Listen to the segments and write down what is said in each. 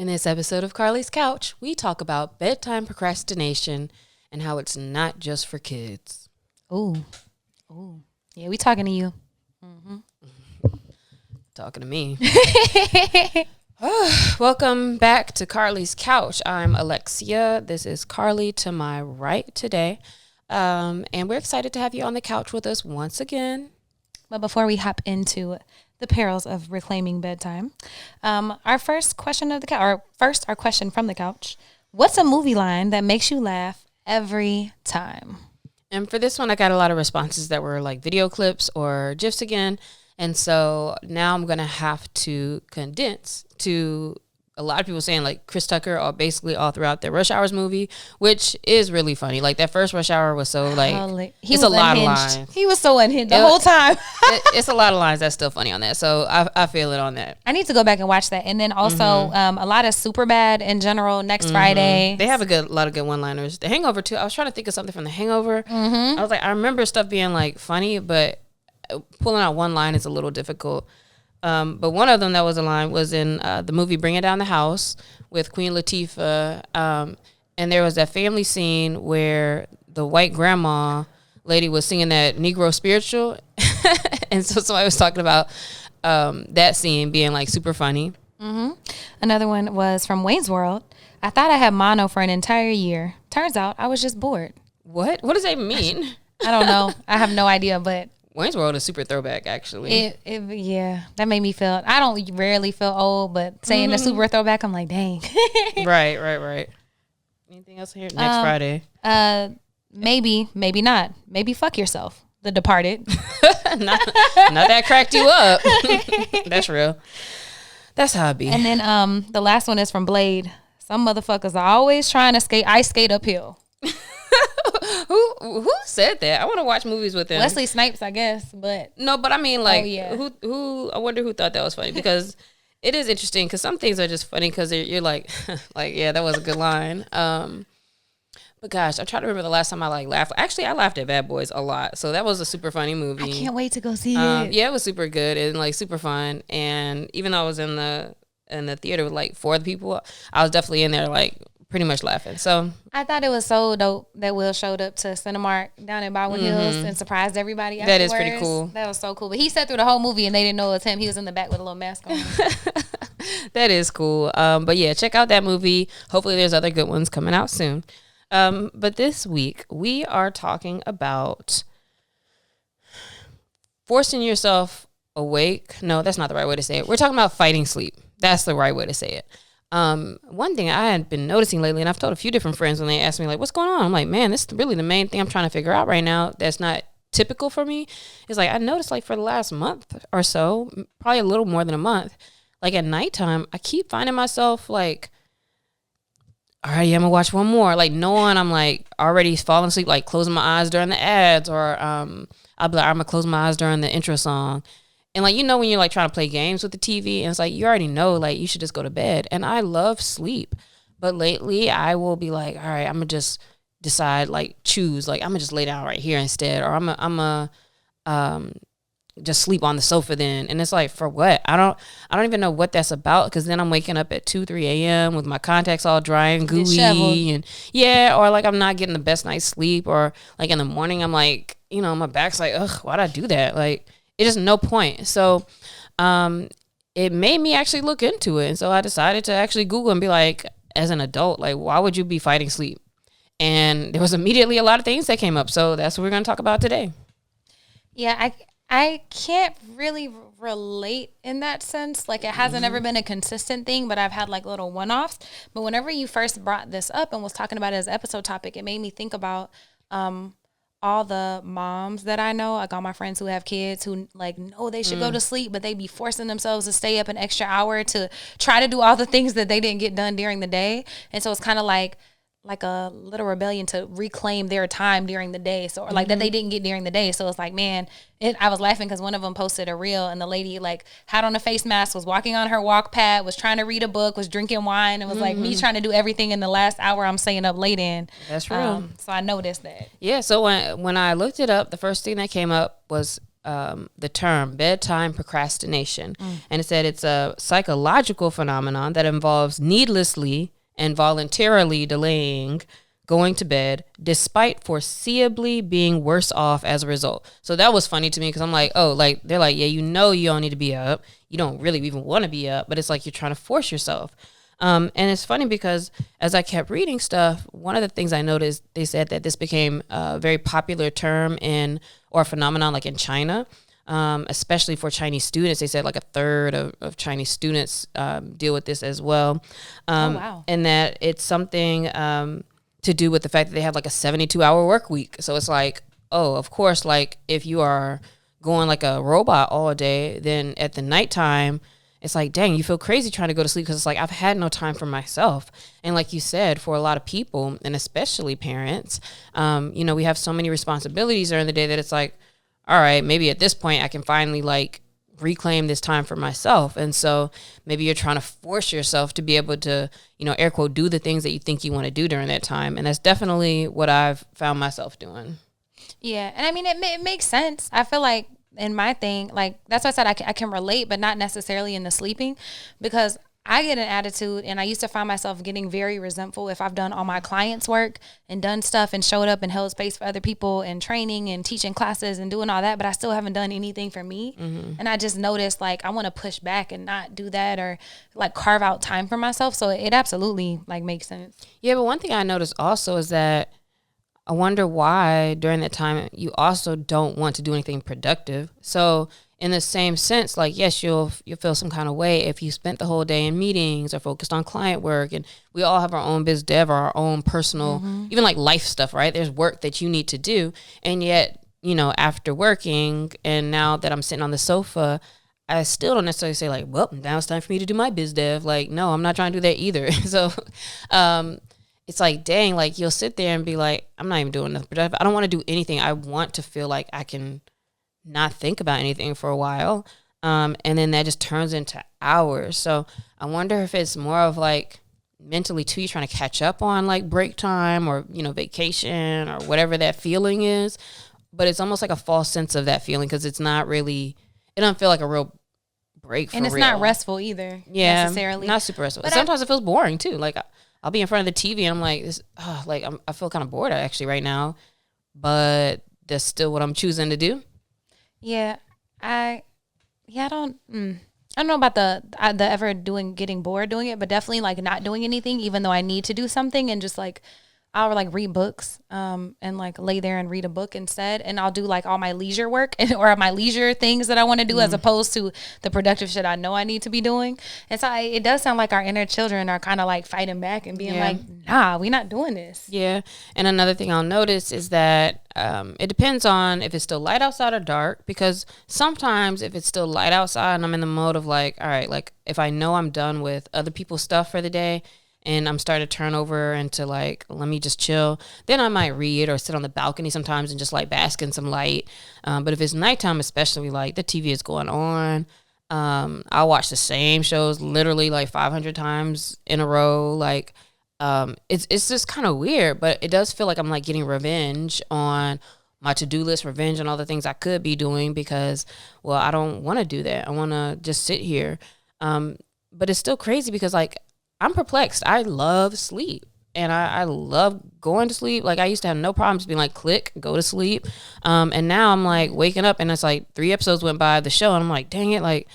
In this episode of Carlie's Couch, we talk about bedtime procrastination and how it's not just for kids. Ooh. Yeah, we talking to you. Mm-hmm. Talking to me. Welcome back to Carlie's Couch. I'm Alexia. This is Carlie to my right today. And we're excited to have you on the couch with us once again. But before we hop into the perils of reclaiming bedtime, our first question of the couch, our question from the couch: what's a movie line that makes you laugh every time? And for this one, I got a lot of responses that were like video clips or GIFs again. And so now I'm going to have to condense to a lot of people saying like Chris Tucker or basically all throughout the Rush Hours movie, which is really funny. Like that first Rush Hour was so like, it's a lot of lines. He was so unhinged the whole time. It's a lot of lines that's still funny on that. So I feel it on that. I need to go back and watch that. And then also a lot of Superbad in general next Friday. They have a lot of good one-liners. The Hangover too. I was trying to think of something from The Hangover. I was like, I remember stuff being like funny, but pulling out one line is a little difficult. But one of them that was a line was in the movie Bring It Down the House with Queen Latifah. And there was that family scene where the white grandma lady was singing that Negro spiritual. And so somebody was talking about that scene being like super funny. Another one was from Wayne's World. I thought I had mono for an entire year. Turns out I was just bored. What does that mean? I don't know. I have no idea, but Wayne's World is super throwback, actually. Yeah, that made me feel. I don't rarely feel old, but saying the super throwback, I'm like, dang. Right. Anything else here? Next Friday. Maybe not. Maybe fuck yourself. The Departed. not that cracked you up. That's real. That's how it be. And then the last one is from Blade. Some motherfuckers are always trying to ice skate uphill. Who said that? I want to watch movies with him. Wesley Snipes, I guess, but no, but I mean, like, who? I wonder who thought that was funny, because it is interesting. Because some things are just funny because you're like, yeah, that was a good line. But gosh, I'm trying to remember the last time I like laughed. Actually, I laughed at Bad Boys a lot, so that was a super funny movie. I can't wait to go see it. Yeah, it was super good and like super fun. And even though I was in the theater with like 4 other people, I was definitely in there like pretty much laughing. So I thought it was so dope that Will showed up to Cinemark down in Baldwin Hills and surprised everybody afterwards. That is pretty cool. That was so cool. But he sat through the whole movie and they didn't know it was him. He was in the back with a little mask on. That is cool. But yeah, check out that movie. Hopefully there's other good ones coming out soon. But this week we are talking about forcing yourself awake. No, that's not the right way to say it. We're talking about fighting sleep. That's the right way to say it. One thing I had been noticing lately, and I've told a few different friends when they ask me like, what's going on? I'm like, man, this is really the main thing I'm trying to figure out right now that's not typical for me. Is like, I noticed like for the last month or so, probably a little more than a month, like at nighttime, I keep finding myself like, all right, yeah, I'm gonna watch one more. Like knowing I'm like already falling asleep, like closing my eyes during the ads, or I'll be like, I'm gonna close my eyes during the intro song. And like, you know, when you're like trying to play games with the TV and it's like, you already know, like you should just go to bed. And I love sleep. But lately I will be like, all right, I'm going to just decide, like choose, like I'm going to just lay down right here instead. Or I'm going to just sleep on the sofa then. And it's like, for what? I don't even know what that's about, because then I'm waking up at 2, 3 a.m. with my contacts all dry and gooey. And yeah, or like I'm not getting the best night's sleep. Or like in the morning, I'm like, you know, my back's like, ugh, why'd I do that? Like, it's just no point. So it made me actually look into it. And so I decided to actually Google and be like, as an adult, like, why would you be fighting sleep? And there was immediately a lot of things that came up. So that's what we're going to talk about today. Yeah, I can't really relate in that sense. Like, it hasn't ever been a consistent thing, but I've had like little one-offs. But whenever you first brought this up and was talking about it as episode topic, it made me think about all the moms that I know, like all my friends who have kids who like know they should go to sleep, but they be forcing themselves to stay up an extra hour to try to do all the things that they didn't get done during the day. And so it's kind of like a little rebellion to reclaim their time during the day. So, or like that they didn't get during the day. So it's like, man, I was laughing because one of them posted a reel and the lady like had on a face mask, was walking on her walk pad, was trying to read a book, was drinking wine. It was like me trying to do everything in the last hour I'm staying up late in. That's real. So I noticed that. Yeah. So when I looked it up, the first thing that came up was the term bedtime procrastination. And it said it's a psychological phenomenon that involves needlessly and voluntarily delaying going to bed despite foreseeably being worse off as a result. So that was funny to me because I'm like, oh, like they're like, yeah, you don't need to be up. You don't really even want to be up, but it's like you're trying to force yourself. And it's funny because as I kept reading stuff, one of the things I noticed, they said that this became a very popular term or phenomenon like in China, especially for Chinese students. They said like a third of Chinese students deal with this as well. Oh, wow. And that it's something to do with the fact that they have like a 72-hour work week. So it's like, oh, of course, like if you are going like a robot all day, then at the nighttime, it's like, dang, you feel crazy trying to go to sleep because it's like I've had no time for myself. And like you said, for a lot of people, and especially parents, we have so many responsibilities during the day that it's like, all right, maybe at this point I can finally like reclaim this time for myself. And so maybe you're trying to force yourself to be able to, air quote, do the things that you think you want to do during that time. And that's definitely what I've found myself doing. Yeah. And I mean, it makes sense. I feel like in my thing, like that's why I said I can relate, but not necessarily in the sleeping, because I get an attitude, and I used to find myself getting very resentful if I've done all my clients' work and done stuff and showed up and held space for other people and training and teaching classes and doing all that, but I still haven't done anything for me. Mm-hmm. And I just noticed like I want to push back and not do that or like carve out time for myself. So it absolutely like makes sense. Yeah, but one thing I noticed also is that I wonder why during that time you also don't want to do anything productive. So in the same sense, like, yes, you'll feel some kind of way if you spent the whole day in meetings or focused on client work. And we all have our own biz dev or our own personal, even like life stuff, right? There's work that you need to do. And yet, after working and now that I'm sitting on the sofa, I still don't necessarily say like, well, now it's time for me to do my biz dev. Like, no, I'm not trying to do that either. So it's like, dang, like you'll sit there and be like, I'm not even doing nothing productive. I don't want to do anything. I want to feel like I can not think about anything for a while. And then that just turns into hours. So I wonder if it's more of like mentally too, you're trying to catch up on like break time or, vacation or whatever that feeling is. But it's almost like a false sense of that feeling because it's not really, it doesn't feel like a real break for and it's real. not restful either. Yeah, necessarily. Not super restful. But sometimes it feels boring too. Like I'll be in front of the TV and I'm like, I feel kind of bored actually right now, but that's still what I'm choosing to do. Yeah, I don't know about the ever getting bored doing it, but definitely like not doing anything, even though I need to do something, and just like I'll like read books and like lay there and read a book instead, and I'll do like all my leisure work or my leisure things that I want to do as opposed to the productive shit I know I need to be doing. And so it does sound like our inner children are kind of like fighting back and being like, nah, we're not doing this. Yeah. And another thing I'll notice is that it depends on if it's still light outside or dark, because sometimes if it's still light outside and I'm in the mode of like, all right, like if I know I'm done with other people's stuff for the day and I'm starting to turn over into like, let me just chill, then I might read or sit on the balcony sometimes and just like bask in some light. But if it's nighttime, especially, like the TV is going on, I'll watch the same shows literally like 500 times in a row. Like it's just kind of weird, but it does feel like I'm like getting revenge on my to-do list, revenge on all the things I could be doing because, well, I don't want to do that. I want to just sit here. But it's still crazy because like, I'm perplexed. I love sleep and I love going to sleep. Like I used to have no problems being like, click, go to sleep. And now I'm like waking up and it's like 3 episodes went by of the show and I'm like, dang it. Like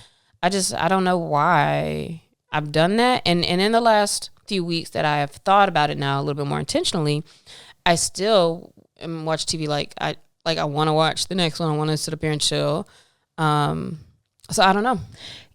I don't know why I've done that. And in the last few weeks that I have thought about it now a little bit more intentionally, I still watch TV. Like I want to watch the next one. I want to sit up here and chill. So I don't know.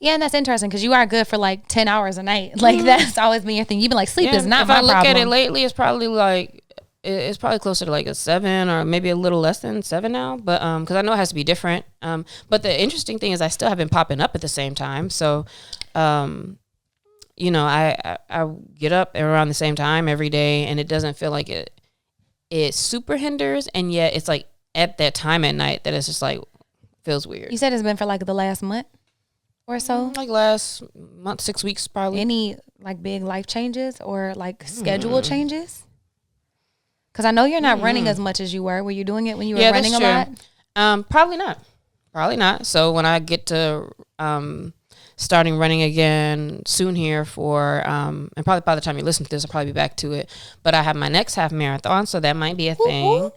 Yeah, and that's interesting because you are good for like 10 hours a night. Like that's always been your thing. You've been like, sleep is not my problem. If I look at it lately, it's probably like, it's probably closer to like a 7 or maybe a little less than 7 now. But because I know it has to be different. But the interesting thing is I still have been popping up at the same time. So, I get up around the same time every day and it doesn't feel like it super hinders. And yet it's like at that time at night that it's just like, feels weird. You said it's been for like the last month or so? Like last month, 6 weeks probably. Any like big life changes or like schedule changes? Because I know you're not running as much as you were. Were you doing it when you were running a lot? Probably not. Probably not. So when I get to starting running again soon here for and probably by the time you listen to this, I'll probably be back to it. But I have my next half marathon, so that might be a thing.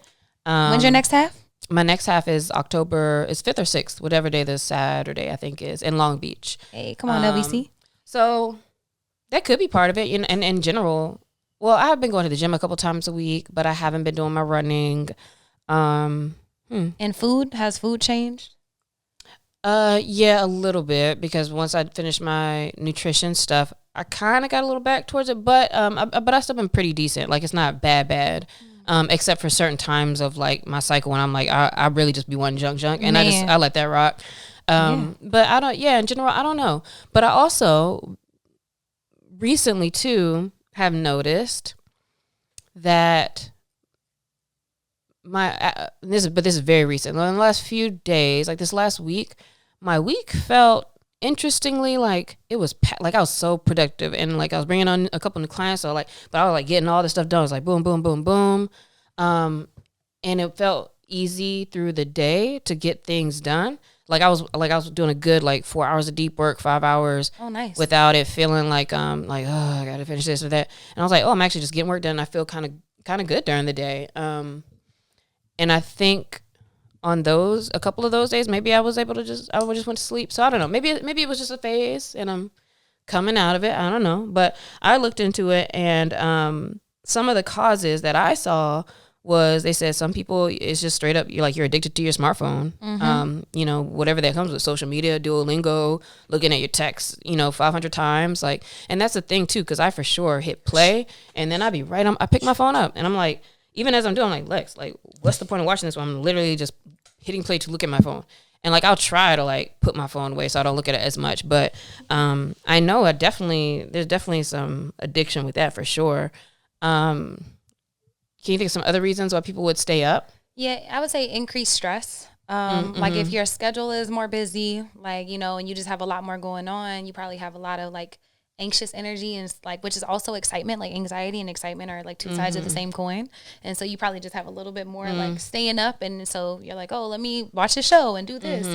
When's your next half? My next half is October, is 5th or 6th, whatever day the Saturday I think is, in Long Beach. Hey, come on, LBC. So that could be part of it. You know, and in general, well, I have been going to the gym a couple times a week, but I haven't been doing my running. And food, has food changed? Yeah, a little bit, because once I finished my nutrition stuff, I kind of got a little back towards it, but I still been pretty decent. Like, it's not bad. Except for certain times of like my cycle when I'm like, I really just be wanting junk, and I let that rock. But I don't. Yeah, in general, I don't know. But I also recently too have noticed that this is very recent. In the last few days, like this last week, my week felt interestingly like it was like I was so productive, and like I was bringing on a couple new clients, so like, but I was like getting all this stuff done. It was like boom, boom, boom, boom, and it felt easy through the day to get things done. Like I was doing a good like 4 hours of deep work, 5 hours. Oh, nice. Without it feeling like oh, I gotta finish this or that. And I was like, oh, I'm actually just getting work done. I feel kind of good during the day. And I think on a couple of those days, maybe I was able to I just went to sleep. So I don't know. Maybe it was just a phase and I'm coming out of it. I don't know. But I looked into it, and some of the causes that I saw was, they said some people, it's just straight up, you're addicted to your smartphone. You know, whatever that comes with, social media, Duolingo, looking at your texts, 500 times. Like, and that's the thing too, because I for sure hit play, and then I'd be I pick my phone up, and I'm like, even as I'm doing, I'm like, Lex, like, what's the point of watching this when I'm literally just hitting play to look at my phone? And like, I'll try to like put my phone away so I don't look at it as much. But I know there's definitely some addiction with that for sure. Can you think of some other reasons why people would stay up? Yeah, I would say increased stress. Like if your schedule is more busy, like, and you just have a lot more going on, you probably have a lot of like anxious energy, and like, which is also excitement. Like anxiety and excitement are like two sides of the same coin, and so you probably just have a little bit more like staying up, and so you're like, oh, let me watch the show and do this.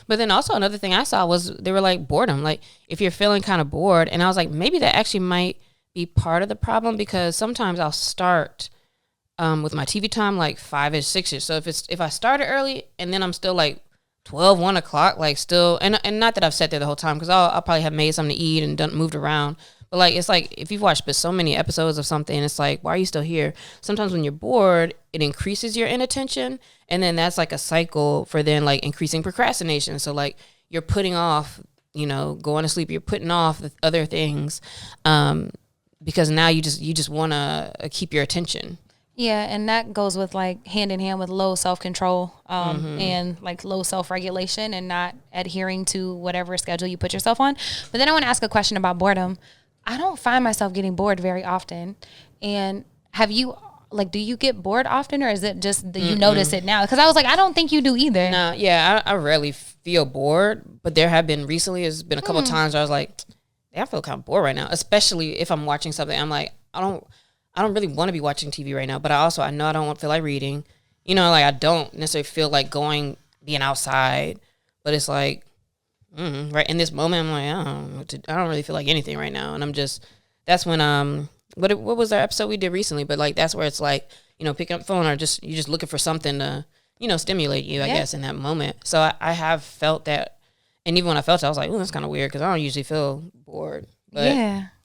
But then also another thing I saw was they were like boredom. Like if you're feeling kind of bored, and I was like, maybe that actually might be part of the problem, because sometimes I'll start with my TV time like 5-ish, 6-ish. So if I started early and then I'm still like 12, 1 o'clock, like still, and not that I've sat there the whole time, because I'll probably have made something to eat and moved around. But like, it's like if you've watched so many episodes of something, it's like, why are you still here? Sometimes when you're bored, it increases your inattention, and then that's like a cycle for then like increasing procrastination. So like you're putting off, going to sleep, you're putting off the other things, because now you just want to keep your attention. Yeah, and that goes with like hand in hand with low self-control and like low self-regulation, and not adhering to whatever schedule you put yourself on. But then I want to ask a question about boredom. I don't find myself getting bored very often. And have you, like, do you get bored often, or is it just that you notice it now? Because I was like, I don't think you do either. No, yeah, I rarely feel bored, but there have been recently, there's been a couple of times where I was like, I feel kind of bored right now, especially if I'm watching something. I'm like, I don't really want to be watching TV right now, but I know I don't feel like reading. Like I don't necessarily feel like being outside, but it's like, right in this moment, I'm like, I don't really feel like anything right now. And that's when, what was our episode we did recently? But like, that's where it's like, picking up the phone, or you just looking for something to, stimulate you, I guess, in that moment. So I have felt that. And even when I felt it, I was like, oh, that's kind of weird, because I don't usually feel bored. But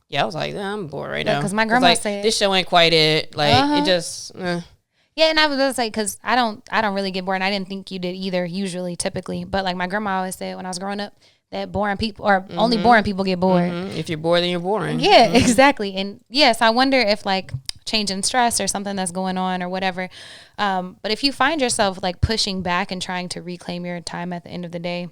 yeah, I was like, I'm bored right now. Because my grandma like, said, this show ain't quite it. Like, it just, Yeah, and I was gonna say, because I don't really get bored, and I didn't think you did either, usually, typically. But like my grandma always said when I was growing up, that boring people, or only boring people get bored. If you're bored, then you're boring. Yeah, exactly. And yes, I wonder if like change in stress or something that's going on or whatever. But if you find yourself like pushing back and trying to reclaim your time at the end of the day,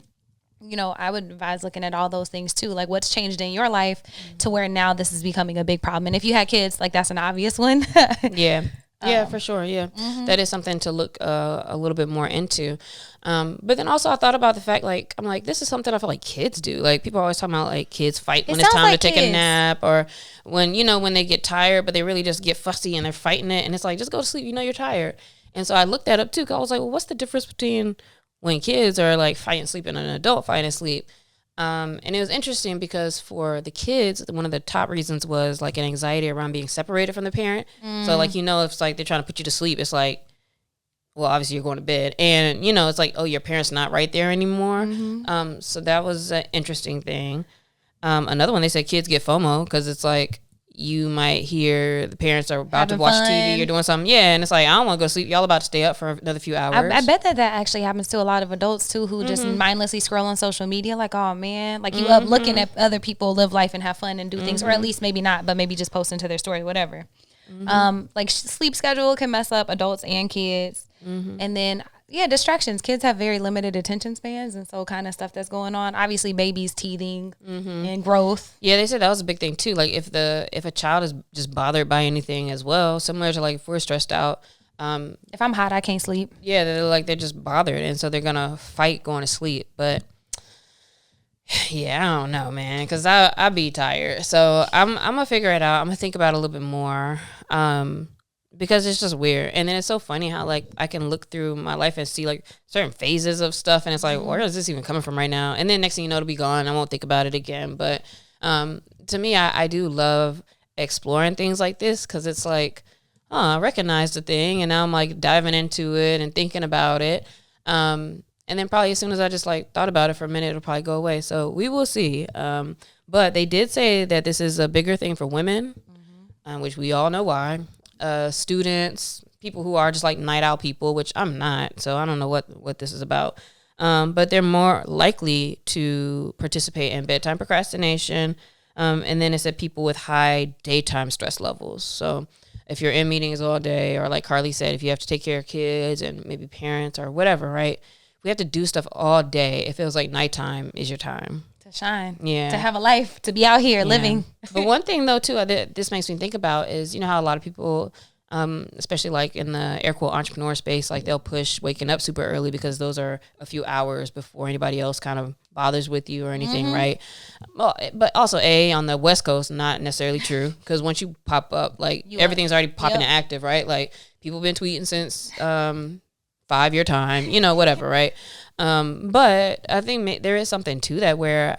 I would advise looking at all those things too. Like what's changed in your life to where now this is becoming a big problem. And if you had kids, like that's an obvious one. Yeah. Yeah, for sure. Yeah. That is something to look a little bit more into. But then also I thought about the fact, like, I'm like, this is something I feel like kids do. Like people always talking about like kids fight when it's time to take a nap, or when, when they get tired, but they really just get fussy and they're fighting it. And it's like, just go to sleep. You're tired. And so I looked that up too, because I was like, well, what's the difference between when kids are like fighting sleep and an adult fighting sleep. And it was interesting because for the kids, one of the top reasons was like an anxiety around being separated from the parent. So like, if it's like they're trying to put you to sleep, it's like, well, obviously you're going to bed, and it's like, oh, your parent's not right there anymore. So that was an interesting thing. Another one, they said kids get FOMO because it's like you might hear the parents are about to watch TV or doing something. Yeah, and it's like, I don't want to go to sleep. Y'all about to stay up for another few hours. I bet that actually happens to a lot of adults too, who just mindlessly scroll on social media. Like, oh man, like you up looking at other people live life and have fun and do things, or at least maybe not, but maybe just posting to their story, whatever. Like sleep schedule can mess up adults and kids. And then distractions. Kids have very limited attention spans, and so kind of stuff that's going on. Obviously, babies teething and growth. Yeah, they said that was a big thing too. Like if a child is just bothered by anything as well, similar to like if we're stressed out. If I'm hot, I can't sleep. Yeah, they're just bothered, and so they're gonna fight going to sleep. But yeah, I don't know, man, because I be tired. So I'm gonna figure it out. I'm gonna think about it a little bit more. Because it's just weird. And then it's so funny how like I can look through my life and see like certain phases of stuff, and it's like, where is this even coming from right now? And then next thing you know, it'll be gone. I won't think about it again. But to me, I do love exploring things like this, because it's like, oh, I recognize the thing, and now I'm like diving into it and thinking about it. And then probably as soon as I just like thought about it for a minute, it'll probably go away. So we will see. But they did say that this is a bigger thing for women, which we all know why. Students, people who are just like night owl people, which I'm not, so I don't know what this is about. But they're more likely to participate in bedtime procrastination. And then it said people with high daytime stress levels. So if you're in meetings all day, or like Carlie said, if you have to take care of kids and maybe parents or whatever, right? We have to do stuff all day. It feels like nighttime is your time to shine. Yeah. To have a life, to be out here living. But one thing though too, this makes me think about is, how a lot of people, especially like in the air quote entrepreneur space, like they'll push waking up super early because those are a few hours before anybody else kind of bothers with you or anything, right? Well, but also on the West Coast, not necessarily true, because once you pop up, like everything's already popping and active, right? Like people have been tweeting since 5-year time, whatever, right? But I think there is something to that where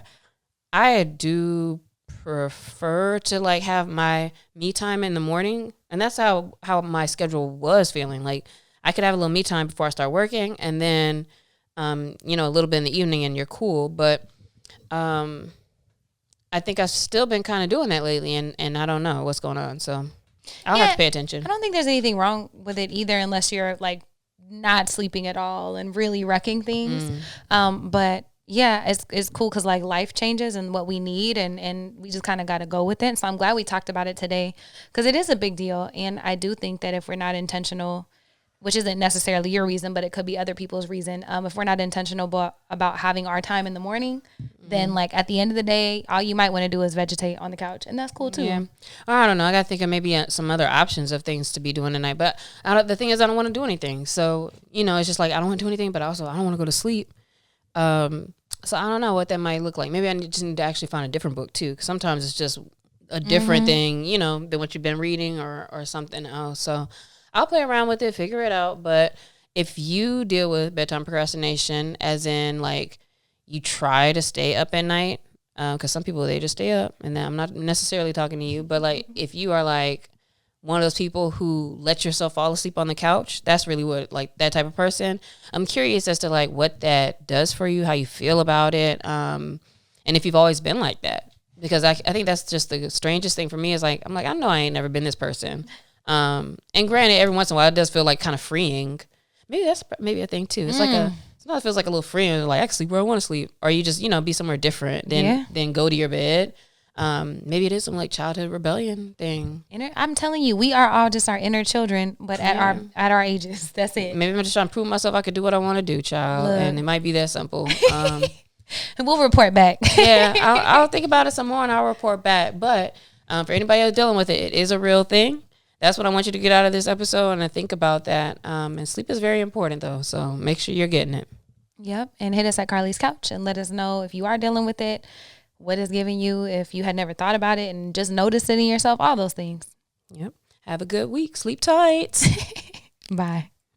I do prefer to like have my me time in the morning, and that's how my schedule was feeling. Like I could have a little me time before I start working, and then a little bit in the evening, and you're cool. But I think I've still been kind of doing that lately, and I don't know what's going on, so I'll have to pay attention. I don't think there's anything wrong with it either, unless you're like not sleeping at all and really wrecking things. But yeah, it's cool because like life changes and what we need, and we just kind of got to go with it. So I'm glad we talked about it today, because it is a big deal. And I do think that if we're not intentional, which isn't necessarily your reason, but it could be other people's reason. If we're not intentional about having our time in the morning, then like at the end of the day, all you might want to do is vegetate on the couch, and that's cool too. Yeah, I don't know. I got to think of maybe some other options of things to be doing tonight. But the thing is, I don't want to do anything. So it's just like I don't want to do anything, but also I don't want to go to sleep. So I don't know what that might look like. Maybe I just need to actually find a different book too, because sometimes it's just a different thing, than what you've been reading or something else. So I'll play around with it, figure it out. But if you deal with bedtime procrastination, as in like you try to stay up at night, because some people, they just stay up, and I'm not necessarily talking to you, but like if you are like one of those people who let yourself fall asleep on the couch, that's really what, like that type of person. I'm curious as to like what that does for you, how you feel about it, and if you've always been like that. Because I think that's just the strangest thing for me is like, I'm like, I know I ain't never been this person. And granted, every once in a while it does feel like kind of freeing. Maybe that's a thing too. It's like sometimes it feels like a little freeing, like I can sleep where I want to sleep, or you just be somewhere different than go to your bed. Maybe it is some like childhood rebellion thing. I'm telling you, we are all just our inner children, but at our ages, that's it. Maybe I'm just trying to prove myself I could do what I want to do, child. Look. And it might be that simple. And we'll report back. Yeah, I'll think about it some more and I'll report back. But for anybody else dealing with it, it is a real thing. That's what I want you to get out of this episode, and I think about that. And sleep is very important though, so make sure you're getting it. Yep, and hit us at Carlie's Couch and let us know if you are dealing with it, what is giving you, if you had never thought about it and just noticed it in yourself, all those things. Yep. Have a good week. Sleep tight. Bye.